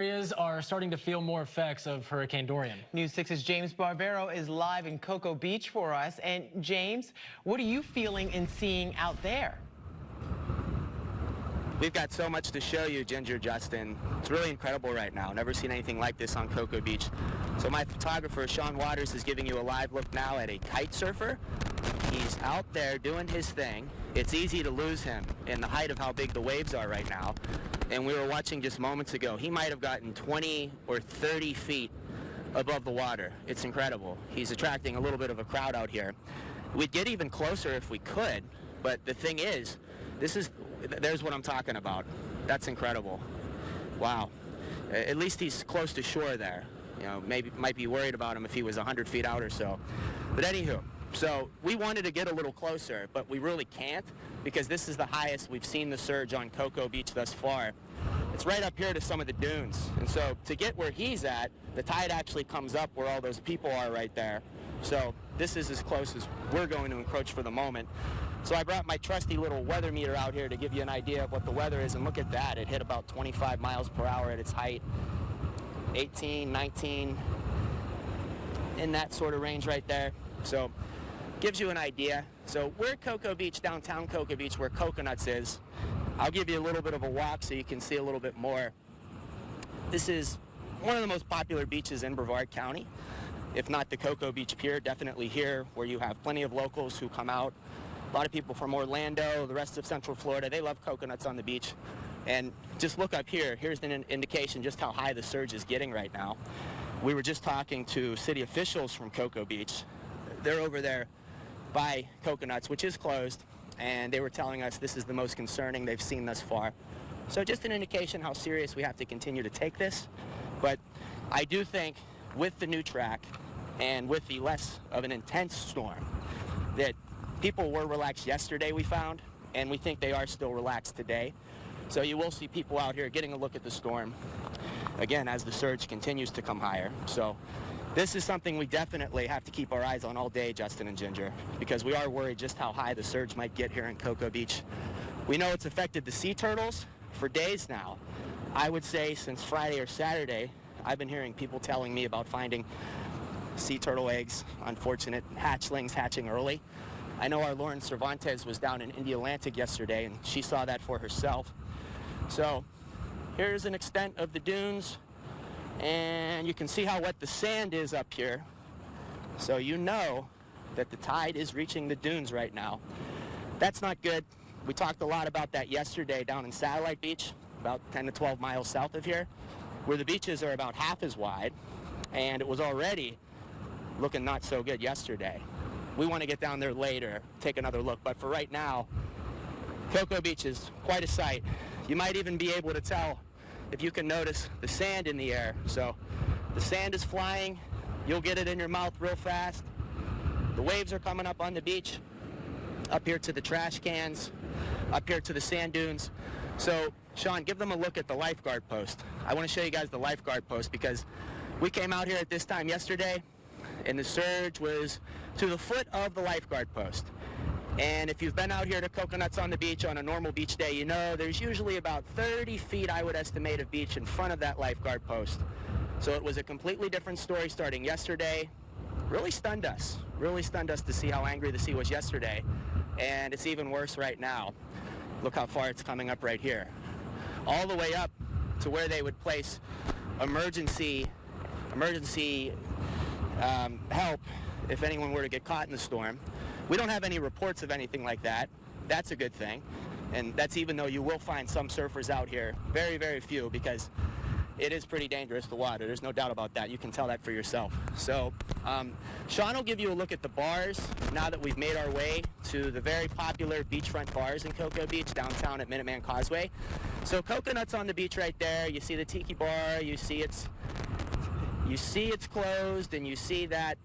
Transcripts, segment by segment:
Areas are starting to feel more effects of Hurricane Dorian. News 6's James Barbero is live in Cocoa Beach for us. And James, what are you feeling and seeing out there? We've got so much to show you, Ginger, Justin. It's really incredible right now. Never seen anything like this on Cocoa Beach. So my photographer, Sean Waters, is giving you a live look now at a kite surfer. He's out there doing his thing. It's easy to lose him in the height of how big the waves are right now. And we were watching just moments ago. He might have gotten 20 or 30 feet above the water. It's incredible. He's attracting a little bit of a crowd out here. We'd get even closer if we could, but the thing is, there's what I'm talking about. That's incredible. Wow. At least he's close to shore there. You know, maybe might be worried about him if he was 100 feet out or so. But anywho, so we wanted to get a little closer, but we really can't because this is the highest we've seen the surge on Cocoa Beach thus far. It's right up here to some of the dunes. And so to get where he's at, the tide actually comes up where all those people are right there. So this is as close as we're going to encroach for the moment. So I brought my trusty little weather meter out here to give you an idea of what the weather is, and look at that. It hit about 25 miles per hour at its height, 18, 19, in that sort of range right there. So gives you an idea. So we're at Cocoa Beach, downtown Cocoa Beach, where Coconuts is. I'll give you a little bit of a walk so you can see a little bit more. This is one of the most popular beaches in Brevard County. If not the Cocoa Beach Pier, definitely here, where you have plenty of locals who come out. A lot of people from Orlando, the rest of Central Florida, they love coconuts on the beach. And just look up here. Here's an indication just how high the surge is getting right now. We were just talking to city officials from Cocoa Beach. They're over there by Coconuts, which is closed, and they were telling us this is the most concerning they've seen thus far. So just an indication how serious we have to continue to take this. But I do think with the new track and with the less of an intense storm that people were relaxed yesterday, we found, and we think they are still relaxed today. So you will see people out here getting a look at the storm, again, as the surge continues to come higher. So this is something we definitely have to keep our eyes on all day, Justin and Ginger, because we are worried just how high the surge might get here in Cocoa Beach. We know it's affected the sea turtles for days now. I would say since Friday or Saturday, I've been hearing people telling me about finding sea turtle eggs, unfortunate hatchlings hatching early. I know our Lauren Cervantes was down in Indialantic yesterday, and she saw that for herself. So here's an extent of the dunes, and you can see how wet the sand is up here. So you know that the tide is reaching the dunes right now. That's not good. We talked a lot about that yesterday down in Satellite Beach, about 10 to 12 miles south of here, where the beaches are about half as wide, and it was already looking not so good yesterday. We want to get down there later, take another look, but for right now, Cocoa Beach is quite a sight. You might even be able to tell if you can notice the sand in the air. So the sand is flying, you'll get it in your mouth real fast. The waves are coming up on the beach, up here to the trash cans, up here to the sand dunes. So Sean, give them a look at the lifeguard post. I want to show you guys the lifeguard post because we came out here at this time yesterday, and the surge was to the foot of the lifeguard post. And if you've been out here to Coconuts on the beach on a normal beach day, you know there's usually about 30 feet, I would estimate, of beach in front of that lifeguard post. So it was a completely different story starting yesterday. Really stunned us to see how angry the sea was yesterday. And it's even worse right now. Look how far it's coming up right here. All the way up to where they would place emergency help if anyone were to get caught in the storm. We don't have any reports of anything like that. That's a good thing. And that's even though you will find some surfers out here. Very, very few, because it is pretty dangerous, the water. There's no doubt about that. You can tell that for yourself. So Sean will give you a look at the bars now that we've made our way to the very popular beachfront bars in Cocoa Beach, downtown at Minuteman Causeway. So Coconuts on the beach right there. You see the Tiki Bar. You see it's closed, and you see that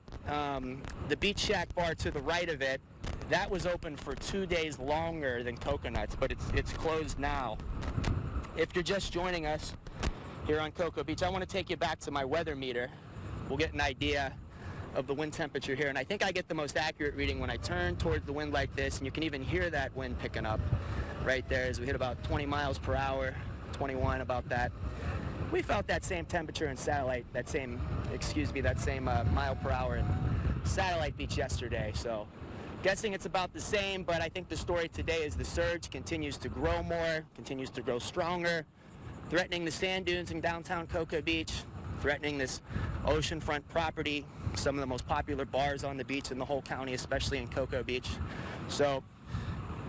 the Beach Shack bar to the right of it, that was open for 2 days longer than Coconuts, but it's closed now. If you're just joining us here on Cocoa Beach, I want to take you back to my weather meter. We'll get an idea of the wind temperature here, and I think I get the most accurate reading when I turn towards the wind like this, and you can even hear that wind picking up right there as we hit about 20 miles per hour, 21, about that. we felt that same temperature in Satellite, that same mile per hour in Satellite Beach yesterday. So guessing it's about the same, but I think the story today is the surge continues to grow more, continues to grow stronger, threatening the sand dunes in downtown Cocoa Beach, threatening this oceanfront property, some of the most popular bars on the beach in the whole county, especially in Cocoa Beach. So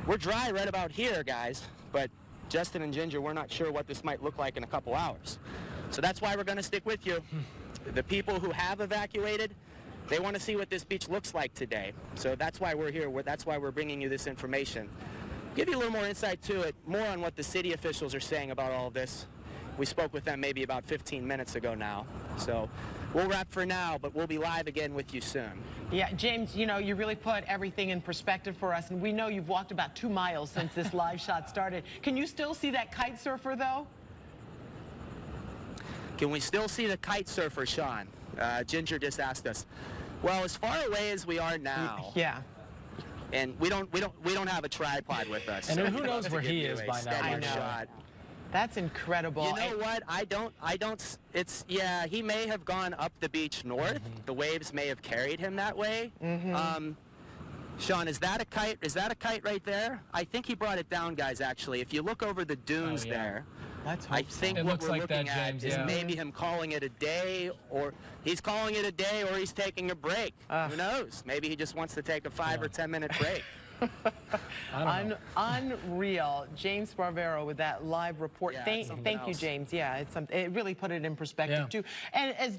we're dry right about here, guys, but Justin and Ginger, we're not sure what this might look like in a couple hours. So that's why we're going to stick with you. The people who have evacuated, they want to see what this beach looks like today. So that's why we're here. That's why we're bringing you this information. Give you a little more insight to it, more on what the city officials are saying about all of this. We spoke with them maybe about 15 minutes ago now. So we'll wrap for now, but we'll be live again with you soon. Yeah, James, you know, you really put everything in perspective for us, and we know you've walked about 2 miles since this live shot started. Can you still see that kite surfer, though? Can we still see the kite surfer, Sean? Ginger just asked us. Well, as far away as we are now, Yeah. and we don't have a tripod with us. And so who knows to where give he you is a by now, steady I know. shot. That's incredible. You know what? I don't. Yeah, he may have gone up the beach north. The waves may have carried him that way. Sean, is that a kite? Is that a kite right there? I think he brought it down, guys. Actually, if you look over the dunes yeah. there. Let's hope I think It what looks we're like that, looking at James, is yeah. maybe him calling it a day, or he's calling it a day, or he's taking a break. Who knows? Maybe he just wants to take a 5 or 10 minute break. I don't know. Unreal. James Barbero with that live report. Yeah, it's something Thank you, else. James. Yeah, it really put it in perspective, Yeah. too. And as